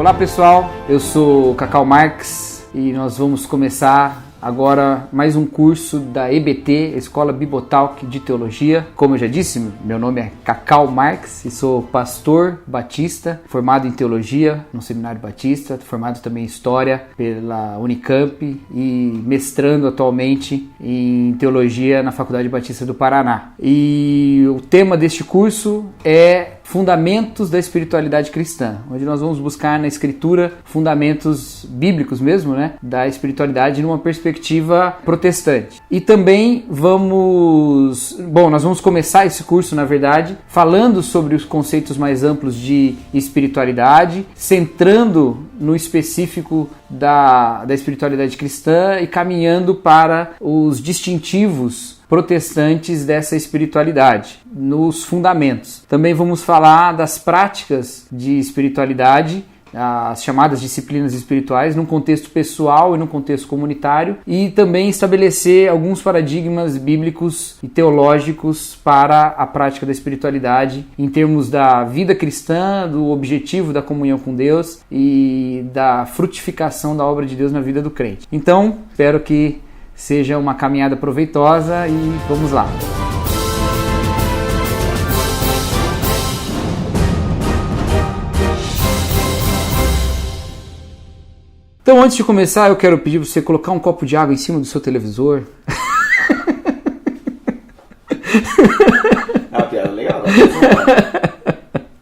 Olá pessoal, eu sou Cacau Marques e nós vamos começar agora mais um curso da EBT, Escola Bibotalk de Teologia. Como eu já disse, meu nome é Cacau Marques e sou pastor batista, formado em Teologia no Seminário Batista, formado também em História pela Unicamp e mestrando atualmente em Teologia na Faculdade Batista do Paraná. E o tema deste curso é Fundamentos da Espiritualidade Cristã, onde nós vamos buscar na Escritura fundamentos bíblicos mesmo, da espiritualidade numa perspectiva protestante. E também nós vamos começar esse curso, na verdade, falando sobre os conceitos mais amplos de espiritualidade, centrando no específico da espiritualidade cristã e caminhando para os distintivos protestantes dessa espiritualidade, nos fundamentos. Também vamos falar das práticas de espiritualidade, as chamadas disciplinas espirituais, num contexto pessoal e num contexto comunitário, e também estabelecer alguns paradigmas bíblicos e teológicos para a prática da espiritualidade, em termos da vida cristã, do objetivo da comunhão com Deus e da frutificação da obra de Deus na vida do crente. Então, espero que seja uma caminhada proveitosa e vamos lá. Então, antes de começar, eu quero pedir para você colocar um copo de água em cima do seu televisor. Ah, piada legal.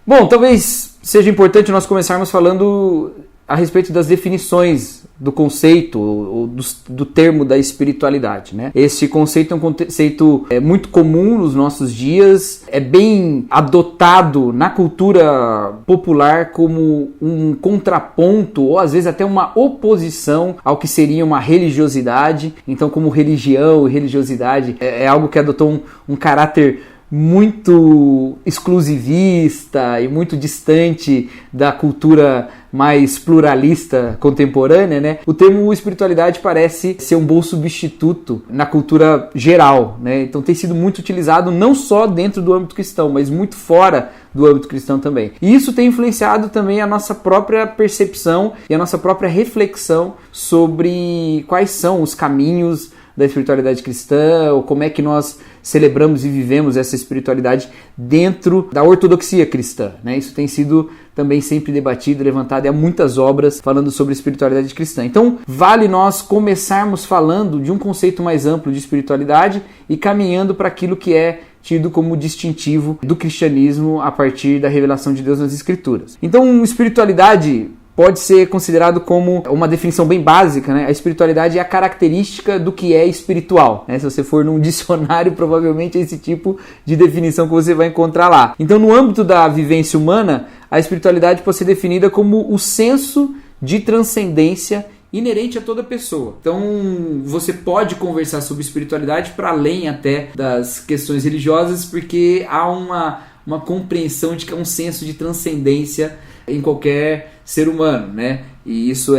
Bom, talvez seja importante nós começarmos falando a respeito das definições do conceito ou do termo da espiritualidade, Esse conceito é um conceito muito comum nos nossos dias, é bem adotado na cultura popular como um contraponto ou às vezes até uma oposição ao que seria uma religiosidade. Então, como religião e religiosidade é algo que adotou um caráter muito exclusivista e muito distante da cultura mais pluralista contemporânea, O termo espiritualidade parece ser um bom substituto na cultura geral, Então tem sido muito utilizado não só dentro do âmbito cristão, mas muito fora do âmbito cristão também. E isso tem influenciado também a nossa própria percepção e a nossa própria reflexão sobre quais são os caminhos da espiritualidade cristã, ou como é que nós celebramos e vivemos essa espiritualidade dentro da ortodoxia cristã, Isso tem sido também sempre debatido, levantado, e há muitas obras falando sobre espiritualidade cristã. Então, vale nós começarmos falando de um conceito mais amplo de espiritualidade e caminhando para aquilo que é tido como distintivo do cristianismo a partir da revelação de Deus nas Escrituras. Então, espiritualidade pode ser considerado como uma definição bem básica, A espiritualidade é a característica do que é espiritual, Se você for num dicionário, provavelmente é esse tipo de definição que você vai encontrar lá. Então, no âmbito da vivência humana, a espiritualidade pode ser definida como o senso de transcendência inerente a toda pessoa. Então, você pode conversar sobre espiritualidade para além até das questões religiosas, porque há uma compreensão de que é um senso de transcendência em qualquer ser humano, E isso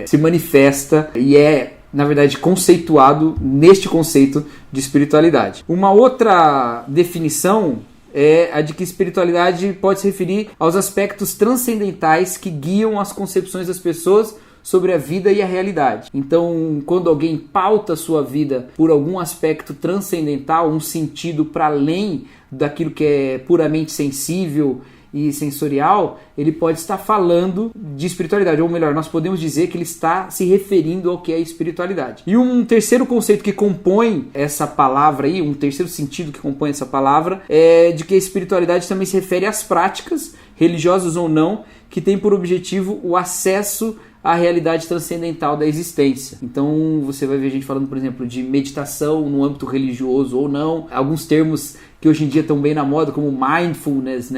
se manifesta e é, na verdade, conceituado neste conceito de espiritualidade. Uma outra definição é a de que espiritualidade pode se referir aos aspectos transcendentais que guiam as concepções das pessoas sobre a vida e a realidade. Então, quando alguém pauta a sua vida por algum aspecto transcendental, um sentido para além daquilo que é puramente sensível e sensorial, ele pode estar falando de espiritualidade, ou melhor, nós podemos dizer que ele está se referindo ao que é espiritualidade. E um terceiro conceito que compõe essa palavra aí, um terceiro sentido que compõe essa palavra, é de que a espiritualidade também se refere às práticas, religiosas ou não, que tem por objetivo o acesso à realidade transcendental da existência. Então você vai ver gente falando, por exemplo, de meditação no âmbito religioso ou não, alguns termos que hoje em dia estão bem na moda, como mindfulness,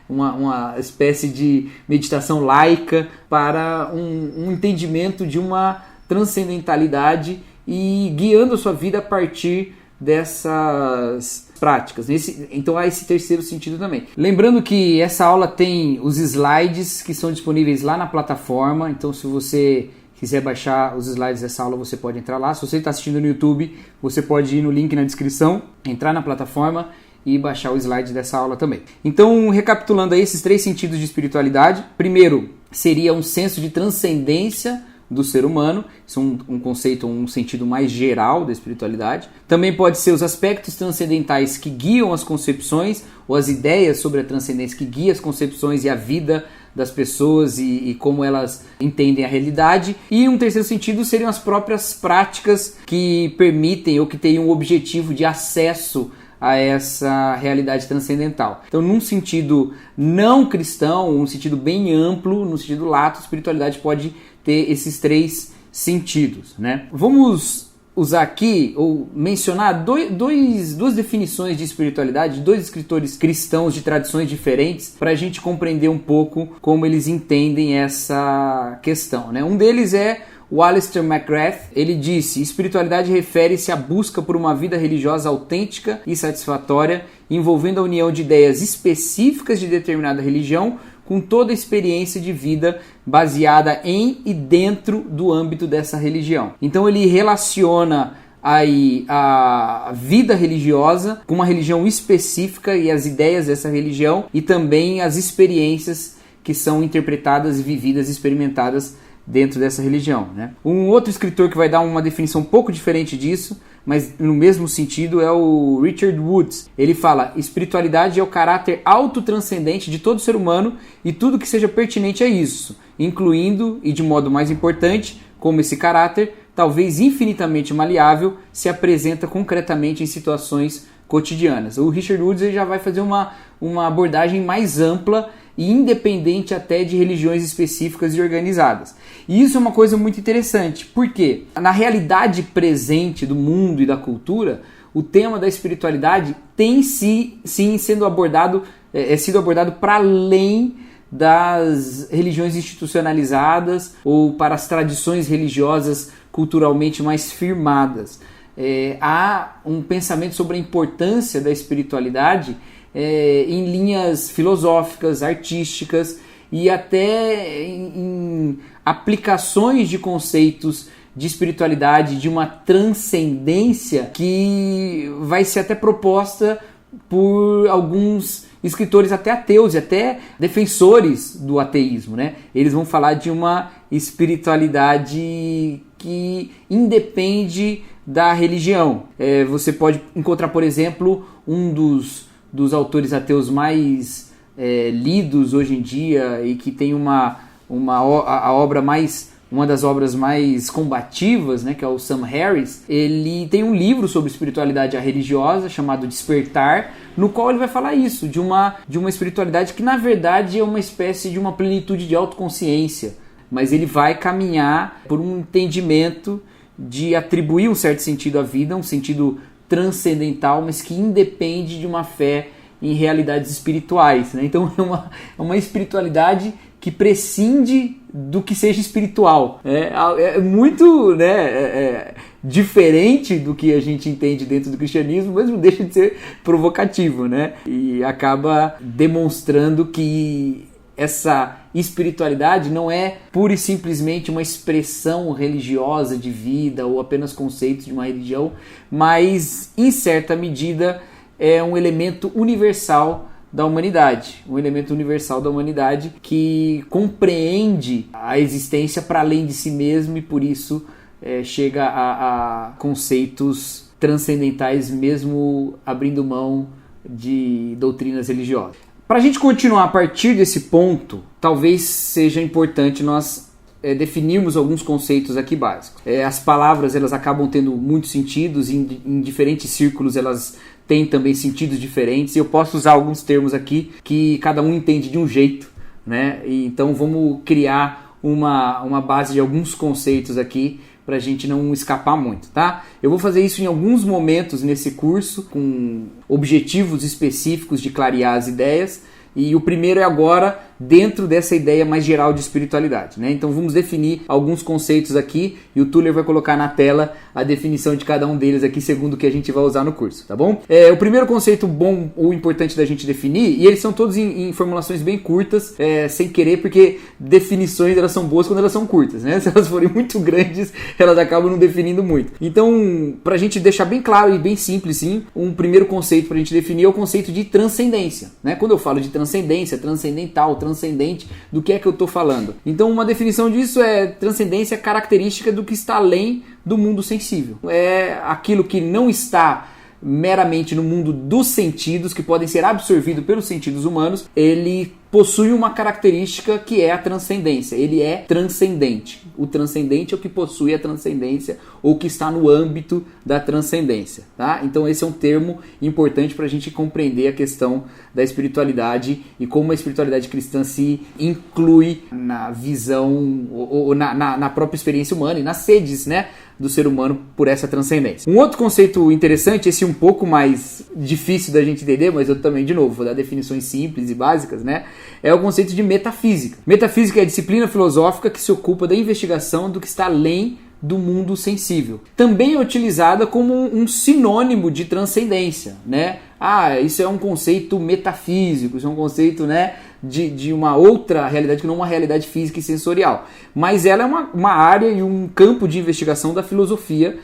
uma espécie de meditação laica para um entendimento de uma transcendentalidade e guiando a sua vida a partir dessas práticas. Então há esse terceiro sentido também. Lembrando que essa aula tem os slides que são disponíveis lá na plataforma, então se você quiser baixar os slides dessa aula, você pode entrar lá. Se você está assistindo no YouTube, você pode ir no link na descrição, entrar na plataforma e baixar o slide dessa aula também. Então, recapitulando aí esses três sentidos de espiritualidade. Primeiro, seria um senso de transcendência do ser humano. Isso é um conceito, um sentido mais geral da espiritualidade. Também pode ser os aspectos transcendentais que guiam as concepções, ou as ideias sobre a transcendência que guiam as concepções e a vida das pessoas e como elas entendem a realidade. E um terceiro sentido seriam as próprias práticas que permitem ou que têm um objetivo de acesso a essa realidade transcendental. Então, num sentido não cristão, um sentido bem amplo, no sentido lato, a espiritualidade pode ter esses três sentidos, né? Vamos usar aqui, ou mencionar duas definições de espiritualidade de dois escritores cristãos de tradições diferentes para a gente compreender um pouco como eles entendem essa questão, né? Um deles é o Alistair McGrath. Ele disse: espiritualidade refere-se à busca por uma vida religiosa autêntica e satisfatória, envolvendo a união de ideias específicas de determinada religião com toda a experiência de vida baseada em e dentro do âmbito dessa religião. Então ele relaciona aí a vida religiosa com uma religião específica e as ideias dessa religião, e também as experiências que são interpretadas, vividas e experimentadas dentro dessa religião, né? Um outro escritor que vai dar uma definição um pouco diferente disso, mas no mesmo sentido, é o Richard Woods. Ele fala: espiritualidade é o caráter autotranscendente de todo ser humano e tudo que seja pertinente a isso, incluindo, e de modo mais importante, como esse caráter, talvez infinitamente maleável, se apresenta concretamente em situações cotidianas. O Richard Woods ele já vai fazer uma abordagem mais ampla e independente até de religiões específicas e organizadas. E isso é uma coisa muito interessante, porque na realidade presente do mundo e da cultura, o tema da espiritualidade tem sim sido abordado para além das religiões institucionalizadas ou para as tradições religiosas culturalmente mais firmadas. Há um pensamento sobre a importância da espiritualidade em linhas filosóficas, artísticas e até em aplicações de conceitos de espiritualidade, de uma transcendência que vai ser até proposta por alguns escritores até ateus e até defensores do ateísmo, né? Eles vão falar de uma espiritualidade que independe da religião. Você pode encontrar, por exemplo, um dos autores ateus mais lidos hoje em dia e que tem uma das obras mais combativas, né, que é o Sam Harris. Ele tem um livro sobre espiritualidade religiosa chamado Despertar, no qual ele vai falar isso, de uma espiritualidade que na verdade é uma espécie de uma plenitude de autoconsciência, mas ele vai caminhar por um entendimento de atribuir um certo sentido à vida, um sentido transcendental, mas que independe de uma fé em realidades espirituais, né? Então é uma espiritualidade que prescinde do que seja espiritual. É muito, né, diferente do que a gente entende dentro do cristianismo, mas não deixa de ser provocativo, né? E acaba demonstrando que essa espiritualidade não é pura e simplesmente uma expressão religiosa de vida ou apenas conceitos de uma religião, mas em certa medida é um elemento universal da humanidade, que compreende a existência para além de si mesmo e por isso chega a conceitos transcendentais, mesmo abrindo mão de doutrinas religiosas. Para a gente continuar a partir desse ponto, talvez seja importante nós definirmos alguns conceitos aqui básicos. As palavras elas acabam tendo muitos sentidos, em diferentes círculos elas têm também sentidos diferentes, e eu posso usar alguns termos aqui que cada um entende de um jeito, né? E então vamos criar uma base de alguns conceitos aqui para a gente não escapar muito, tá? Eu vou fazer isso em alguns momentos nesse curso, com objetivos específicos de clarear as ideias, e o primeiro é agora dentro dessa ideia mais geral de espiritualidade, né? Então vamos definir alguns conceitos aqui e o Tuller vai colocar na tela a definição de cada um deles aqui segundo o que a gente vai usar no curso, tá bom? O primeiro conceito bom ou importante da gente definir, e eles são todos em formulações bem curtas, sem querer, porque definições elas são boas quando elas são curtas, né? Se elas forem muito grandes, elas acabam não definindo muito. Então, pra gente deixar bem claro e bem simples, sim, um primeiro conceito pra gente definir é o conceito de transcendência, né? Quando eu falo de transcendência, transcendental, transcendente, do que é que eu estou falando? Então uma definição disso é transcendência característica do que está além do mundo sensível. É aquilo que não está meramente no mundo dos sentidos, que podem ser absorvidos pelos sentidos humanos, ele possui uma característica que é a transcendência. Ele é transcendente. O transcendente é o que possui a transcendência ou que está no âmbito da transcendência, tá? Então esse é um termo importante para a gente compreender a questão da espiritualidade e como a espiritualidade cristã se inclui na visão ou na própria experiência humana e nas sedes, né, do ser humano por essa transcendência. Um outro conceito interessante, esse um pouco mais difícil da gente entender, mas eu também, de novo, vou dar definições simples e básicas, né? É o conceito de metafísica. Metafísica é a disciplina filosófica que se ocupa da investigação do que está além do mundo sensível. Também é utilizada como um sinônimo de transcendência, né? Isso é um conceito metafísico, isso é um conceito, né, de uma outra realidade que não uma realidade física e sensorial. Mas ela é uma área e um campo de investigação da filosofia.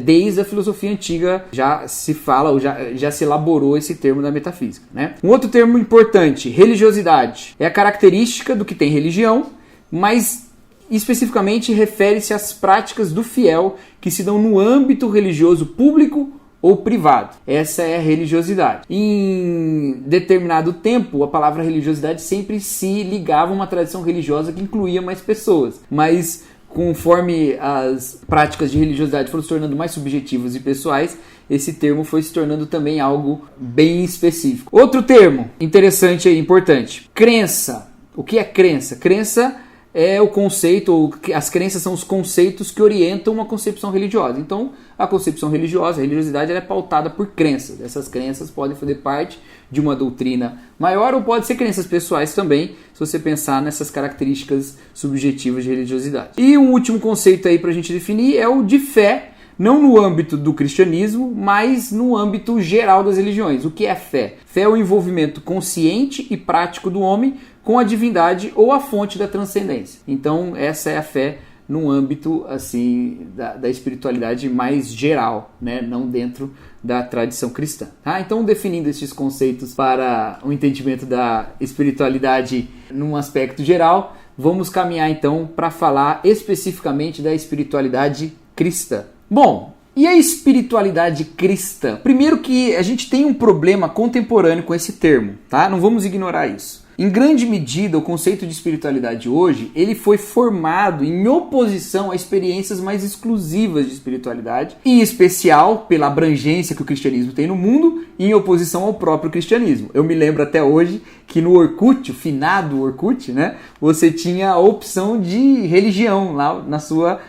Desde a filosofia antiga já se fala, ou já se elaborou esse termo da metafísica, né? Um outro termo importante, religiosidade, é a característica do que tem religião, mas especificamente refere-se às práticas do fiel que se dão no âmbito religioso público ou privado. Essa é a religiosidade. Em determinado tempo, a palavra religiosidade sempre se ligava a uma tradição religiosa que incluía mais pessoas, mas conforme as práticas de religiosidade foram se tornando mais subjetivas e pessoais, esse termo foi se tornando também algo bem específico. Outro termo interessante e importante, crença. O que é crença? Crença é o conceito, ou as crenças são os conceitos que orientam uma concepção religiosa. Então, a concepção religiosa, a religiosidade, ela é pautada por crenças. Essas crenças podem fazer parte de uma doutrina maior ou pode ser crenças pessoais também, se você pensar nessas características subjetivas de religiosidade. E um último conceito aí para a gente definir é o de fé, não no âmbito do cristianismo, mas no âmbito geral das religiões. O que é fé? Fé é o envolvimento consciente e prático do homem com a divindade ou a fonte da transcendência. Então essa é a fé num âmbito assim da espiritualidade mais geral, né? Não dentro da tradição cristã. Tá? Então, definindo esses conceitos para o entendimento da espiritualidade num aspecto geral, vamos caminhar então para falar especificamente da espiritualidade cristã. Bom, e a espiritualidade cristã? Primeiro que a gente tem um problema contemporâneo com esse termo, tá? Não vamos ignorar isso. Em grande medida, o conceito de espiritualidade hoje, ele foi formado em oposição a experiências mais exclusivas de espiritualidade, em especial pela abrangência que o cristianismo tem no mundo e em oposição ao próprio cristianismo. Eu me lembro até hoje que no Orkut, o finado Orkut, né, você tinha a opção de religião lá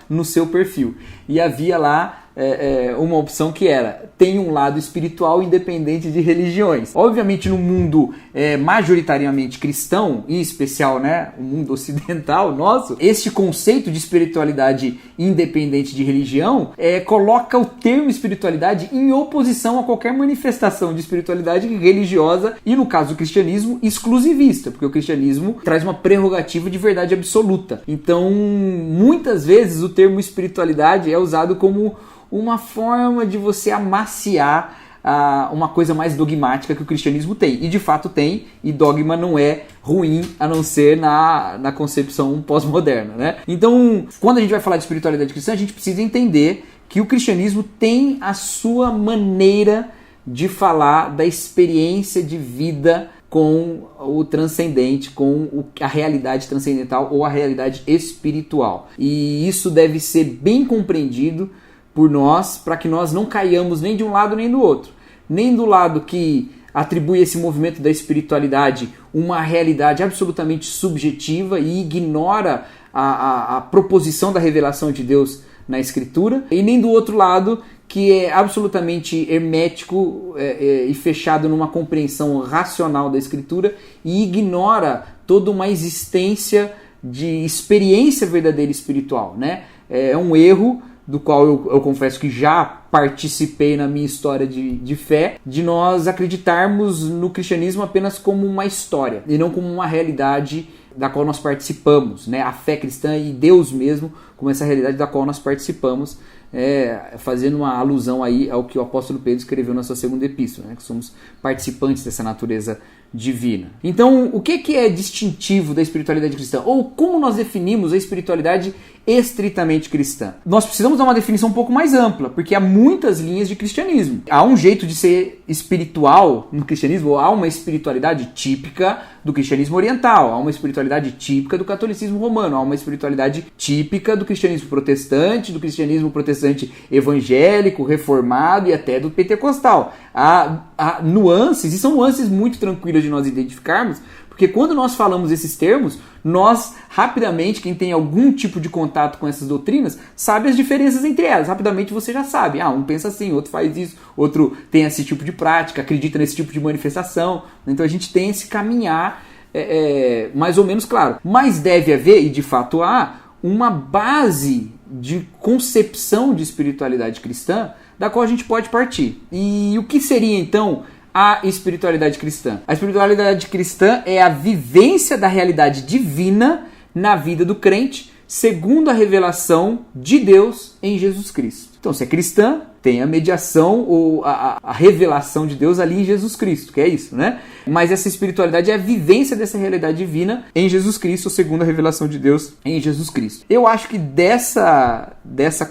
no seu perfil. E havia lá uma opção que era, tem um lado espiritual independente de religiões. Obviamente no mundo majoritariamente cristão, em especial, né, o mundo ocidental nosso, este conceito de espiritualidade independente de religião coloca o termo espiritualidade em oposição a qualquer manifestação de espiritualidade religiosa e, no caso do cristianismo, exclusivista, porque o cristianismo traz uma prerrogativa de verdade absoluta. Então, muitas vezes o termo espiritualidade é usado como uma forma de você amaciar uma coisa mais dogmática que o cristianismo tem. E de fato tem, e dogma não é ruim, a não ser na concepção pós-moderna, né? Então, quando a gente vai falar de espiritualidade cristã, a gente precisa entender que o cristianismo tem a sua maneira de falar da experiência de vida com o transcendente, com a realidade transcendental ou a realidade espiritual. E isso deve ser bem compreendido por nós, para que nós não caiamos nem de um lado nem do outro. Nem do lado que atribui esse movimento da espiritualidade uma realidade absolutamente subjetiva e ignora a proposição da revelação de Deus na Escritura, e nem do outro lado que é absolutamente hermético e fechado numa compreensão racional da Escritura e ignora toda uma existência de experiência verdadeira espiritual, né? É um erro do qual eu confesso que já participei na minha história de fé, de nós acreditarmos no cristianismo apenas como uma história e não como uma realidade da qual nós participamos, né? A fé cristã e Deus mesmo como essa realidade da qual nós participamos, fazendo uma alusão aí ao que o apóstolo Pedro escreveu na sua segunda epístola, né? Que somos participantes dessa natureza divina. Então, o que é distintivo da espiritualidade cristã? Ou como nós definimos a espiritualidade estritamente cristã? Nós precisamos dar uma definição um pouco mais ampla, porque há muitas linhas de cristianismo. Há um jeito de ser espiritual no cristianismo, ou há uma espiritualidade típica do cristianismo oriental, há uma espiritualidade típica do catolicismo romano, há uma espiritualidade típica do cristianismo protestante evangélico, reformado e até do pentecostal. Há nuances, e são nuances muito tranquilas de nós identificarmos, porque quando nós falamos esses termos, nós rapidamente, quem tem algum tipo de contato com essas doutrinas, sabe as diferenças entre elas. Rapidamente você já sabe. Um pensa assim, outro faz isso, outro tem esse tipo de prática, acredita nesse tipo de manifestação. Então a gente tem esse caminhar mais ou menos claro. Mas deve haver, e de fato há, uma base de concepção de espiritualidade cristã da qual a gente pode partir. E o que seria então a espiritualidade cristã? A espiritualidade cristã é a vivência da realidade divina na vida do crente, segundo a revelação de Deus em Jesus Cristo. Então, se é cristã, tem a mediação ou a revelação de Deus ali em Jesus Cristo, que é isso, né? Mas essa espiritualidade é a vivência dessa realidade divina em Jesus Cristo, segundo a revelação de Deus em Jesus Cristo. Eu acho que dessa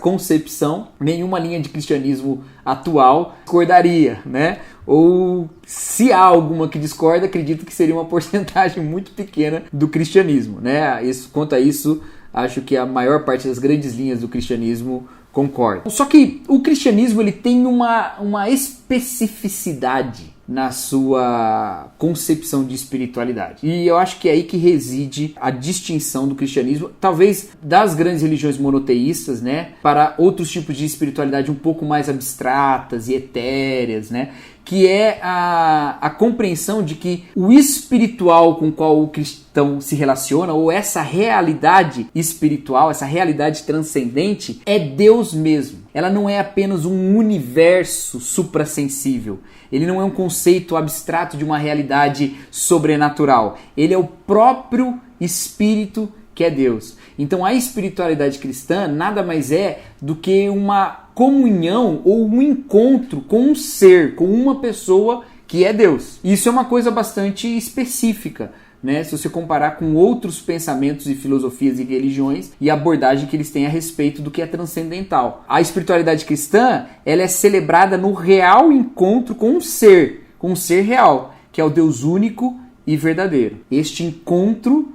concepção, nenhuma linha de cristianismo atual discordaria, né? Ou se há alguma que discorda, acredito que seria uma porcentagem muito pequena do cristianismo, né? Quanto a isso, acho que a maior parte das grandes linhas do cristianismo concorda. Só que o cristianismo ele tem uma especificidade na sua concepção de espiritualidade. E eu acho que é aí que reside a distinção do cristianismo, talvez das grandes religiões monoteístas, né, para outros tipos de espiritualidade um pouco mais abstratas e etéreas, né, que é a compreensão de que o espiritual com o qual o cristão se relaciona, ou essa realidade espiritual, essa realidade transcendente, é Deus mesmo. Ela não é apenas um universo suprassensível. Ele não é um conceito abstrato de uma realidade sobrenatural. Ele é o próprio Espírito que é Deus. Então a espiritualidade cristã nada mais é do que uma comunhão ou um encontro com um ser, com uma pessoa que é Deus. Isso é uma coisa bastante específica, né? Se você comparar com outros pensamentos e filosofias e religiões e a abordagem que eles têm a respeito do que é transcendental. A espiritualidade cristã, ela é celebrada no real encontro com um ser real, que é o Deus único e verdadeiro. Este encontro,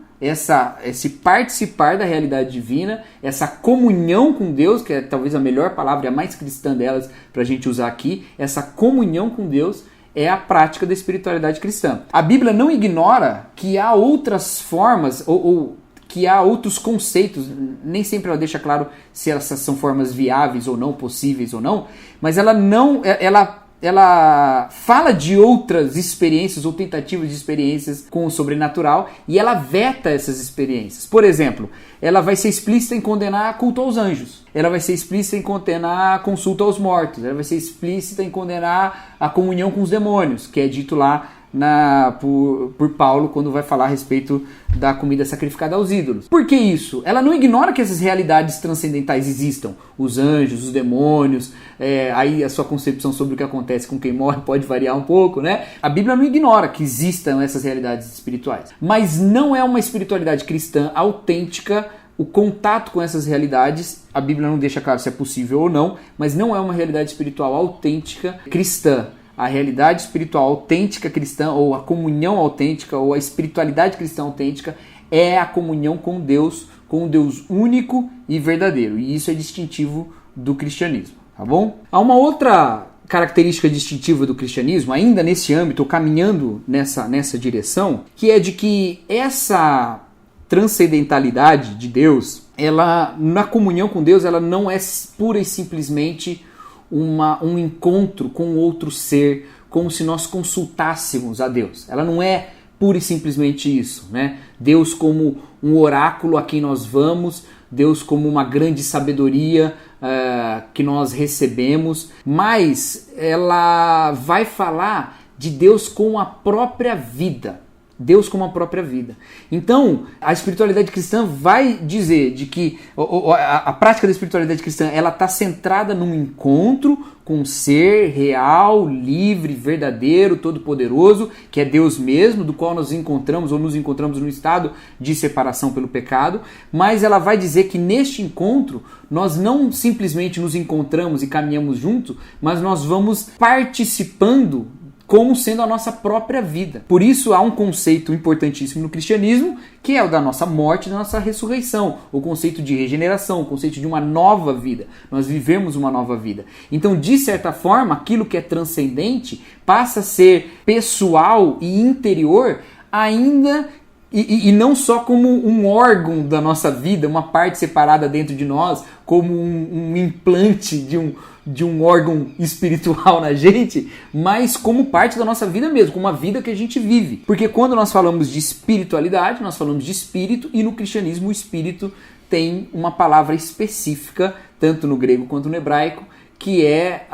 esse participar da realidade divina, essa comunhão com Deus, que é talvez a melhor palavra e a mais cristã delas para a gente usar aqui, essa comunhão com Deus é a prática da espiritualidade cristã. A Bíblia não ignora que há outras formas ou que há outros conceitos, nem sempre ela deixa claro se essas são formas viáveis ou não, possíveis ou não, mas ela fala de outras experiências ou tentativas de experiências com o sobrenatural e ela veta essas experiências. Por exemplo, ela vai ser explícita em condenar culto aos anjos, ela vai ser explícita em condenar a consulta aos mortos, ela vai ser explícita em condenar a comunhão com os demônios, que é dito lá por Paulo quando vai falar a respeito da comida sacrificada aos ídolos. Por que isso? Ela não ignora que essas realidades transcendentais existam, os anjos, os demônios, aí a sua concepção sobre o que acontece com quem morre pode variar um pouco, né? A Bíblia não ignora que existam essas realidades espirituais, mas não é uma espiritualidade cristã autêntica o contato com essas realidades. A Bíblia não deixa claro se é possível ou não, mas não é uma realidade espiritual autêntica cristã. A realidade espiritual autêntica cristã, ou a comunhão autêntica, ou a espiritualidade cristã autêntica, é a comunhão com Deus único e verdadeiro. E isso é distintivo do cristianismo, tá bom? Há uma outra característica distintiva do cristianismo, ainda nesse âmbito, caminhando nessa direção, que é de que essa transcendentalidade de Deus, ela, na comunhão com Deus, ela não é pura e simplesmente um encontro com outro ser, como se nós consultássemos a Deus. Ela não é pura e simplesmente isso, né? Deus como um oráculo a quem nós vamos, Deus como uma grande sabedoria que nós recebemos, mas ela vai falar de Deus com a própria vida. Deus como a própria vida. Então, a espiritualidade cristã vai dizer de que a prática da espiritualidade cristã, ela está centrada num encontro com um ser real, livre, verdadeiro, todo-poderoso, que é Deus mesmo, do qual nós encontramos ou nos encontramos no estado de separação pelo pecado, mas ela vai dizer que neste encontro nós não simplesmente nos encontramos e caminhamos juntos, mas nós vamos participando como sendo a nossa própria vida. Por isso há um conceito importantíssimo no cristianismo, que é o da nossa morte e da nossa ressurreição, o conceito de regeneração, o conceito de uma nova vida. Nós vivemos uma nova vida. Então, de certa forma, aquilo que é transcendente passa a ser pessoal e interior ainda. E não só como um órgão da nossa vida, uma parte separada dentro de nós, como um implante de um órgão espiritual na gente, mas como parte da nossa vida mesmo, como uma vida que a gente vive. Porque quando nós falamos de espiritualidade, nós falamos de espírito, e no cristianismo o espírito tem uma palavra específica, tanto no grego quanto no hebraico, que é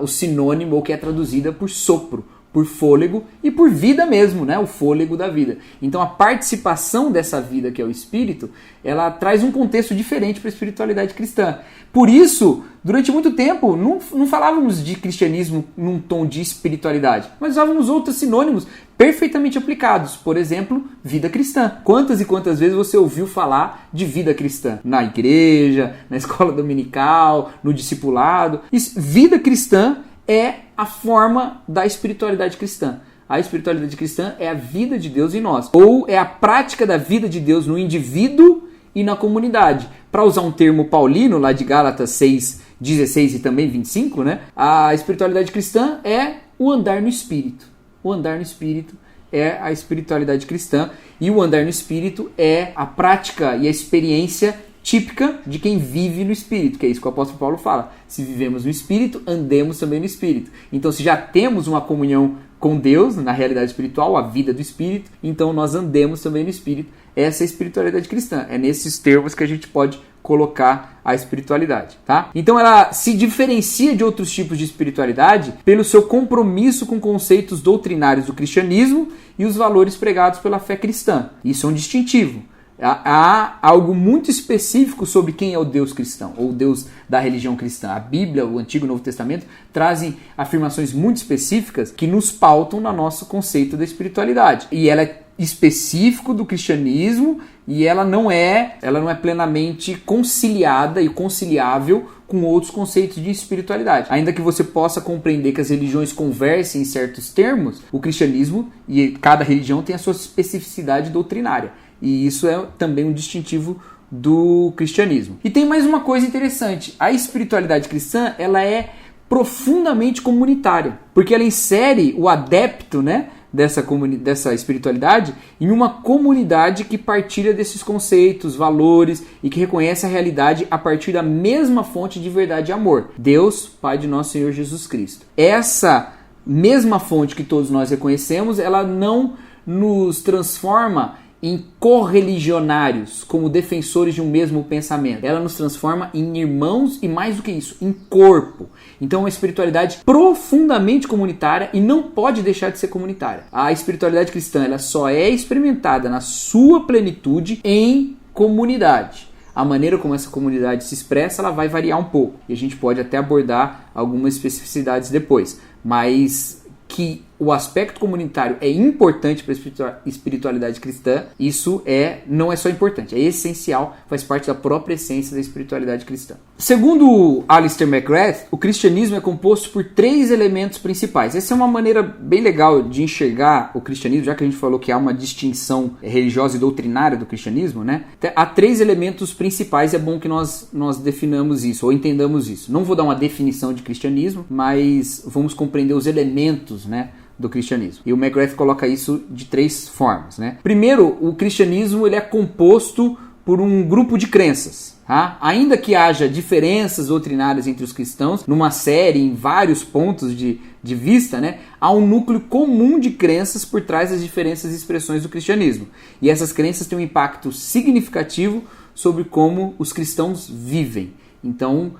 o sinônimo, ou que é traduzida por sopro, por fôlego e por vida mesmo, né? O fôlego da vida. Então a participação dessa vida que é o espírito, ela traz um contexto diferente para a espiritualidade cristã. Por isso, durante muito tempo, não falávamos de cristianismo num tom de espiritualidade, mas usávamos outros sinônimos perfeitamente aplicados. Por exemplo, vida cristã. Quantas e quantas vezes você ouviu falar de vida cristã? Na igreja, na escola dominical, no discipulado. Vida cristã é a forma da espiritualidade cristã. A espiritualidade cristã é a vida de Deus em nós, ou é a prática da vida de Deus no indivíduo e na comunidade. Para usar um termo paulino, lá de Gálatas 6, 16 e também 25, né? A espiritualidade cristã é o andar no Espírito. O andar no Espírito é a espiritualidade cristã, e o andar no Espírito é a prática e a experiência típica de quem vive no Espírito, que é isso que o apóstolo Paulo fala. Se vivemos no Espírito, andemos também no Espírito. Então, se já temos uma comunhão com Deus, na realidade espiritual, a vida do Espírito, então nós andemos também no Espírito. Essa é a espiritualidade cristã. É nesses termos que a gente pode colocar a espiritualidade, tá? Então ela se diferencia de outros tipos de espiritualidade pelo seu compromisso com conceitos doutrinários do cristianismo e os valores pregados pela fé cristã. Isso é um distintivo. Há algo muito específico sobre quem é o Deus cristão, ou o Deus da religião cristã. A Bíblia, o Antigo e o Novo Testamento, trazem afirmações muito específicas que nos pautam no nosso conceito da espiritualidade. E ela é específico do cristianismo, e ela não é plenamente conciliada e conciliável com outros conceitos de espiritualidade. Ainda que você possa compreender que as religiões conversem em certos termos, o cristianismo e cada religião tem a sua especificidade doutrinária. E isso é também um distintivo do cristianismo. E tem mais uma coisa interessante. A espiritualidade cristã, ela é profundamente comunitária, porque ela insere o adepto, né, dessa espiritualidade em uma comunidade que partilha desses conceitos, valores e que reconhece a realidade a partir da mesma fonte de verdade e amor. Deus, Pai de nosso Senhor Jesus Cristo. Essa mesma fonte que todos nós reconhecemos, ela não nos transforma em correligionários, como defensores de um mesmo pensamento. Ela nos transforma em irmãos e, mais do que isso, em corpo. Então é uma espiritualidade profundamente comunitária e não pode deixar de ser comunitária. A espiritualidade cristã, ela só é experimentada na sua plenitude em comunidade. A maneira como essa comunidade se expressa, ela vai variar um pouco. E a gente pode até abordar algumas especificidades depois. Mas que o aspecto comunitário é importante para a espiritualidade cristã, isso não é só importante, é essencial, faz parte da própria essência da espiritualidade cristã. Segundo Alistair McGrath, o cristianismo é composto por 3 elementos principais. Essa é uma maneira bem legal de enxergar o cristianismo, já que a gente falou que há uma distinção religiosa e doutrinária do cristianismo, né? Há 3 elementos principais, é bom que nós definamos isso, ou entendamos isso. Não vou dar uma definição de cristianismo, mas vamos compreender os elementos, né, do cristianismo. E o McGrath coloca isso de 3 formas, né? Primeiro, o cristianismo ele é composto por um grupo de crenças. Tá? Ainda que haja diferenças doutrinárias entre os cristãos, numa série, em vários pontos de vista, né, há um núcleo comum de crenças por trás das diferentes expressões do cristianismo. E essas crenças têm um impacto significativo sobre como os cristãos vivem. Então,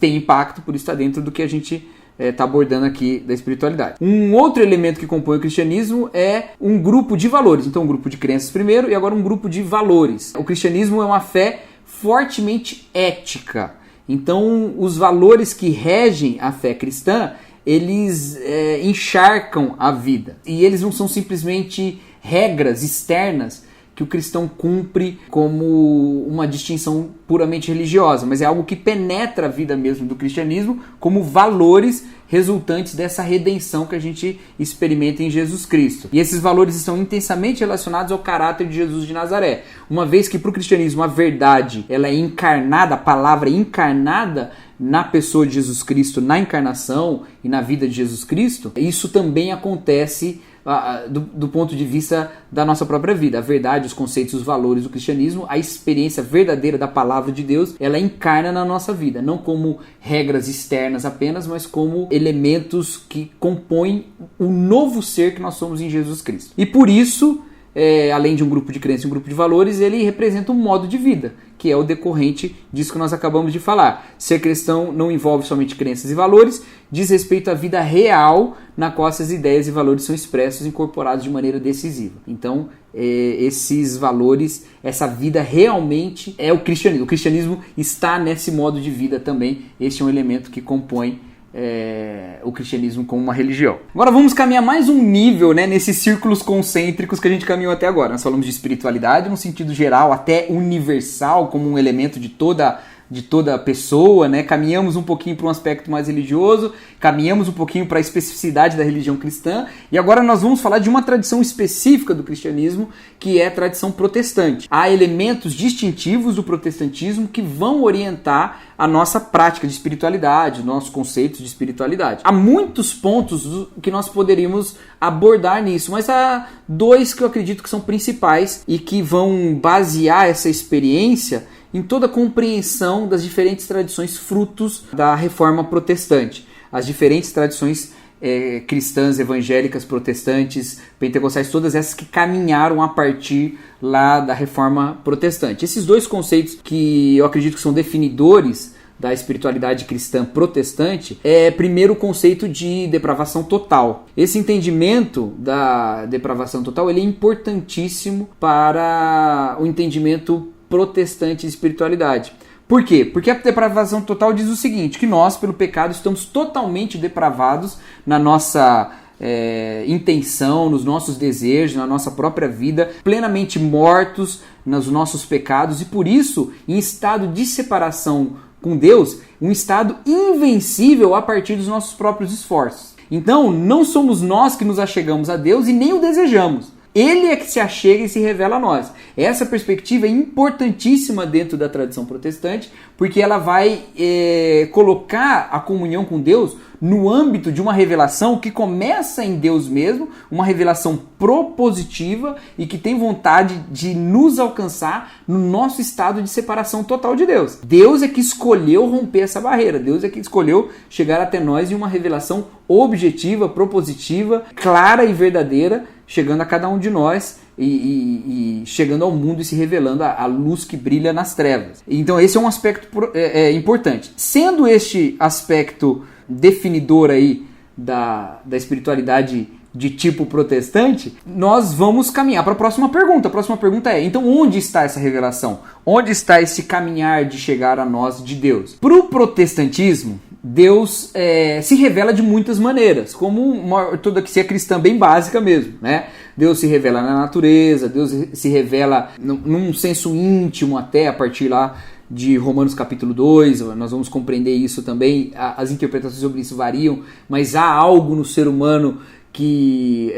tem impacto, por isso está dentro do que a gente está abordando aqui da espiritualidade. Um outro elemento que compõe o cristianismo é um grupo de valores. Então, um grupo de crenças primeiro e agora um grupo de valores. O cristianismo é uma fé fortemente ética. Então, os valores que regem a fé cristã, eles encharcam a vida. E eles não são simplesmente regras externas que o cristão cumpre como uma distinção puramente religiosa, mas é algo que penetra a vida mesmo do cristianismo como valores resultantes dessa redenção que a gente experimenta em Jesus Cristo. E esses valores estão intensamente relacionados ao caráter de Jesus de Nazaré. Uma vez que para o cristianismo a verdade ela é encarnada, a palavra é encarnada na pessoa de Jesus Cristo, na encarnação e na vida de Jesus Cristo, isso também acontece do ponto de vista da nossa própria vida. A verdade, os conceitos, os valores do cristianismo, a experiência verdadeira da palavra de Deus, ela encarna na nossa vida, não como regras externas apenas, mas como elementos que compõem o novo ser que nós somos em Jesus Cristo. E por isso, além de um grupo de crenças e um grupo de valores, ele representa um modo de vida, que é o decorrente disso que nós acabamos de falar. Ser cristão não envolve somente crenças e valores, diz respeito à vida real na qual essas ideias e valores são expressos e incorporados de maneira decisiva. Então, esses valores, essa vida realmente é o cristianismo. O cristianismo está nesse modo de vida também. Este é um elemento que compõe o cristianismo como uma religião. Agora vamos caminhar mais um nível, né, nesses círculos concêntricos que a gente caminhou até agora. Nós falamos de espiritualidade no sentido geral, até universal, como um elemento de toda pessoa, né? Caminhamos um pouquinho para um aspecto mais religioso, caminhamos um pouquinho para a especificidade da religião cristã, e agora nós vamos falar de uma tradição específica do cristianismo, que é a tradição protestante. Há elementos distintivos do protestantismo que vão orientar a nossa prática de espiritualidade, nossos conceitos de espiritualidade. Há muitos pontos que nós poderíamos abordar nisso, mas há dois que eu acredito que são principais e que vão basear essa experiência em toda a compreensão das diferentes tradições frutos da reforma protestante. As diferentes tradições cristãs, evangélicas, protestantes, pentecostais, todas essas que caminharam a partir lá da reforma protestante. Esses dois conceitos que eu acredito que são definidores da espiritualidade cristã protestante primeiro o conceito de depravação total. Esse entendimento da depravação total ele é importantíssimo para o entendimento protestante de espiritualidade. Por quê? Porque a depravação total diz o seguinte, que nós, pelo pecado, estamos totalmente depravados na nossa intenção, nos nossos desejos, na nossa própria vida, plenamente mortos nos nossos pecados e por isso, em estado de separação com Deus, um estado invencível a partir dos nossos próprios esforços. Então, não somos nós que nos achegamos a Deus e nem o desejamos. Ele é que se achega e se revela a nós. Essa perspectiva é importantíssima dentro da tradição protestante, porque ela vai colocar a comunhão com Deus no âmbito de uma revelação que começa em Deus mesmo, uma revelação propositiva e que tem vontade de nos alcançar no nosso estado de separação total de Deus. Deus é que escolheu romper essa barreira, Deus é que escolheu chegar até nós em uma revelação objetiva, propositiva, clara e verdadeira, chegando a cada um de nós e chegando ao mundo e se revelando a luz que brilha nas trevas. Então esse é um aspecto importante. Sendo este aspecto definidor aí da espiritualidade de tipo protestante, nós vamos caminhar para a próxima pergunta. A próxima pergunta é, então onde está essa revelação? Onde está esse caminhar de chegar a nós de Deus? Para o protestantismo, Deus se revela de muitas maneiras, como uma ortodoxia cristã bem básica mesmo, né? Deus se revela na natureza, Deus se revela num senso íntimo até a partir lá de Romanos capítulo 2, nós vamos compreender isso também, as interpretações sobre isso variam, mas há algo no ser humano que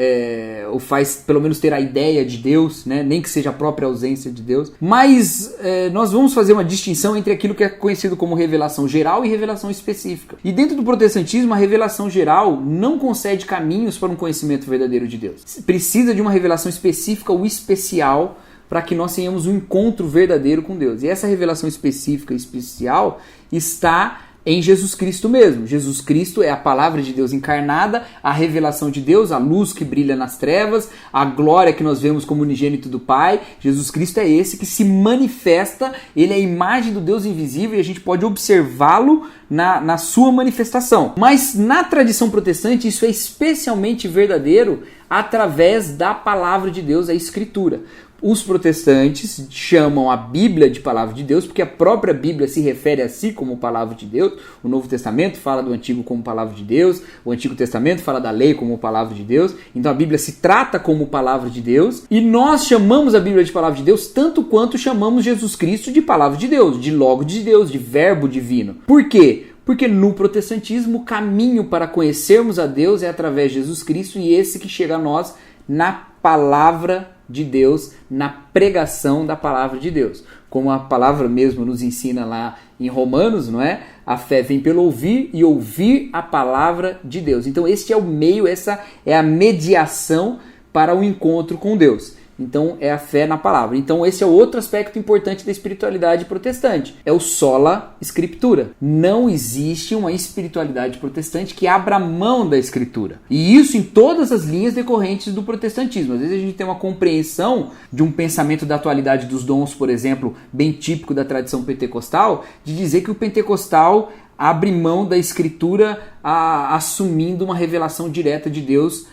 o faz pelo menos ter a ideia de Deus, né? Nem que seja a própria ausência de Deus. Mas nós vamos fazer uma distinção entre aquilo que é conhecido como revelação geral e revelação específica. E dentro do protestantismo, a revelação geral não concede caminhos para um conhecimento verdadeiro de Deus. Precisa de uma revelação específica ou especial para que nós tenhamos um encontro verdadeiro com Deus. E essa revelação específica e especial está em Jesus Cristo mesmo. Jesus Cristo é a palavra de Deus encarnada, a revelação de Deus, a luz que brilha nas trevas, a glória que nós vemos como unigênito do Pai. Jesus Cristo é esse que se manifesta, ele é a imagem do Deus invisível e a gente pode observá-lo na sua manifestação. Mas na tradição protestante isso é especialmente verdadeiro através da palavra de Deus, a Escritura. Os protestantes chamam a Bíblia de palavra de Deus porque a própria Bíblia se refere a si como palavra de Deus. O Novo Testamento fala do Antigo como palavra de Deus, o Antigo Testamento fala da lei como palavra de Deus. Então a Bíblia se trata como palavra de Deus e nós chamamos a Bíblia de palavra de Deus tanto quanto chamamos Jesus Cristo de palavra de Deus, de logo de Deus, de verbo divino. Por quê? Porque no protestantismo o caminho para conhecermos a Deus é através de Jesus Cristo e esse que chega a nós na palavra de Deus, na pregação da palavra de Deus. Como a palavra mesmo nos ensina lá em Romanos, não é? A fé vem pelo ouvir e ouvir a palavra de Deus. Então este é o meio, essa é a mediação para o encontro com Deus. Então é a fé na palavra. Então esse é outro aspecto importante da espiritualidade protestante. É o sola scriptura. Não existe uma espiritualidade protestante que abra mão da escritura. E isso em todas as linhas decorrentes do protestantismo. Às vezes a gente tem uma compreensão de um pensamento da atualidade dos dons, por exemplo, bem típico da tradição pentecostal, de dizer que o pentecostal abre mão da escritura assumindo uma revelação direta de Deus,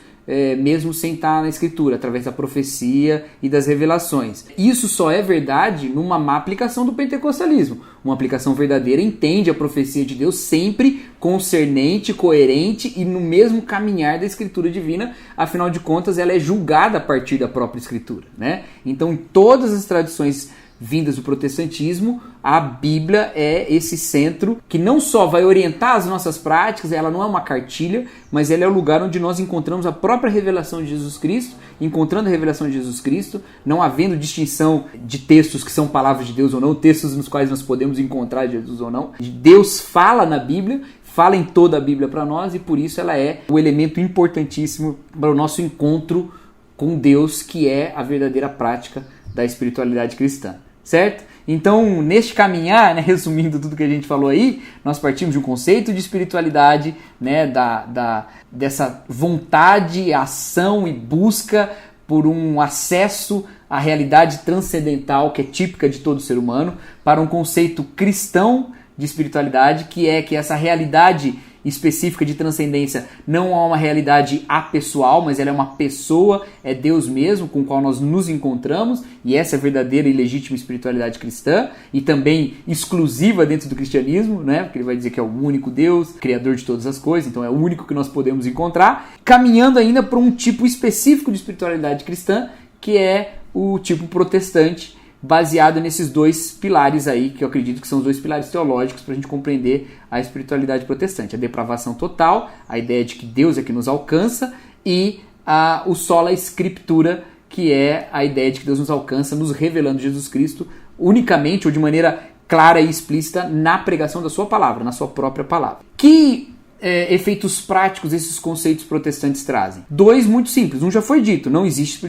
mesmo sem estar na escritura, através da profecia e das revelações. Isso só é verdade numa má aplicação do pentecostalismo. Uma aplicação verdadeira entende a profecia de Deus sempre concernente, coerente e no mesmo caminhar da escritura divina, afinal de contas ela é julgada a partir da própria escritura, né? Então em todas as tradições vindas do protestantismo, a Bíblia é esse centro que não só vai orientar as nossas práticas, ela não é uma cartilha, mas ela é o lugar onde nós encontramos a própria revelação de Jesus Cristo, encontrando a revelação de Jesus Cristo, não havendo distinção de textos que são palavras de Deus ou não, textos nos quais nós podemos encontrar Jesus ou não. Deus fala na Bíblia, fala em toda a Bíblia para nós e por isso ela é o elemento importantíssimo para o nosso encontro com Deus, que é a verdadeira prática da espiritualidade cristã. Certo? Então, neste caminhar, né, resumindo tudo que a gente falou aí, nós partimos de um conceito de espiritualidade, né, dessa vontade, ação e busca por um acesso à realidade transcendental que é típica de todo ser humano, para um conceito cristão de espiritualidade, que é que essa realidade específica de transcendência não é uma realidade apessoal, mas ela é uma pessoa, é Deus mesmo com o qual nós nos encontramos, e essa é a verdadeira e legítima espiritualidade cristã, e também exclusiva dentro do cristianismo, né? Porque ele vai dizer que é o único Deus, criador de todas as coisas, então é o único que nós podemos encontrar, caminhando ainda para um tipo específico de espiritualidade cristã, que é o tipo protestante, baseado nesses dois pilares aí, que eu acredito que são os dois pilares teológicos para a gente compreender a espiritualidade protestante. A depravação total, a ideia de que Deus é que nos alcança, e o sola scriptura, que é a ideia de que Deus nos alcança nos revelando Jesus Cristo unicamente ou de maneira clara e explícita na pregação da sua palavra, na sua própria palavra. Que efeitos práticos esses conceitos protestantes trazem? Dois muito simples. Um já foi dito, não existe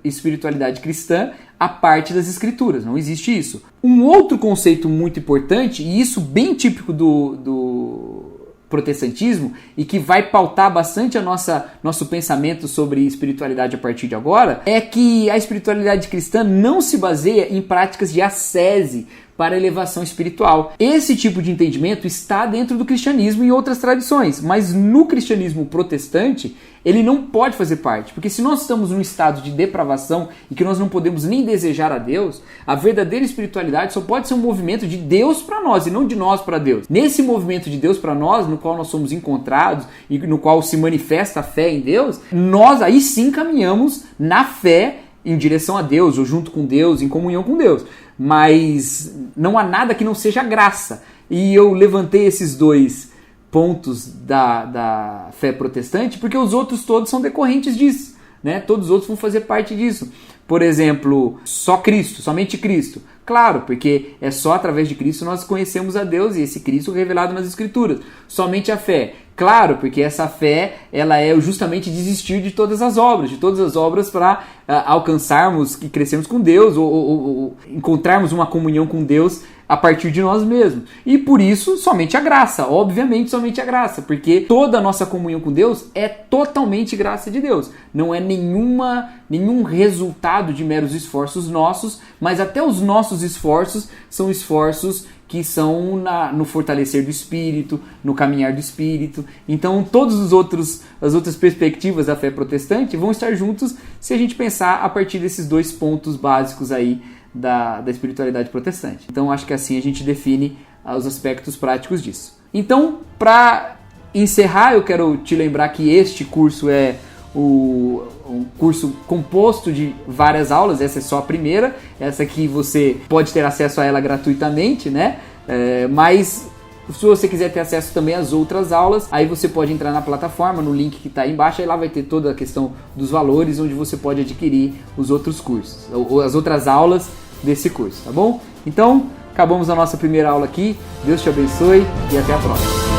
espiritualidade cristã a parte das escrituras, não existe isso. Um outro conceito muito importante, e isso bem típico do protestantismo, e que vai pautar bastante nosso pensamento sobre espiritualidade a partir de agora, é que a espiritualidade cristã não se baseia em práticas de ascese para elevação espiritual. Esse tipo de entendimento está dentro do cristianismo e outras tradições, mas no cristianismo protestante ele não pode fazer parte, porque se nós estamos num estado de depravação e que nós não podemos nem desejar a Deus, a verdadeira espiritualidade só pode ser um movimento de Deus para nós e não de nós para Deus. Nesse movimento de Deus para nós, no qual nós somos encontrados e no qual se manifesta a fé em Deus, nós aí sim caminhamos na fé em direção a Deus, ou junto com Deus, em comunhão com Deus. Mas não há nada que não seja graça. E eu levantei esses dois pontos da fé protestante porque os outros todos são decorrentes disso, né? Todos os outros vão fazer parte disso. Por exemplo, só Cristo, somente Cristo. Claro, porque é só através de Cristo nós conhecemos a Deus e esse Cristo revelado nas Escrituras. Somente a fé. Claro, porque essa fé ela é justamente desistir de todas as obras para alcançarmos e crescermos com Deus ou encontrarmos uma comunhão com Deus a partir de nós mesmos. E por isso, somente a graça. Obviamente, somente a graça. Porque toda a nossa comunhão com Deus é totalmente graça de Deus. Não é nenhum resultado de meros esforços nossos, mas até os nossos esforços são esforços que são no fortalecer do Espírito, no caminhar do Espírito. Então, todas as outras perspectivas da fé protestante vão estar juntos se a gente pensar a partir desses dois pontos básicos aí da espiritualidade protestante. Então, acho que assim a gente define os aspectos práticos disso. Então, para encerrar, eu quero te lembrar que este curso é um curso composto de várias aulas. Essa é só a primeira, essa aqui você pode ter acesso a ela gratuitamente, né? Mas se você quiser ter acesso também às outras aulas, aí você pode entrar na plataforma, no link que está aí embaixo, aí lá vai ter toda a questão dos valores, onde você pode adquirir os outros cursos, ou as outras aulas desse curso, tá bom? Então, acabamos a nossa primeira aula aqui, Deus te abençoe e até a próxima.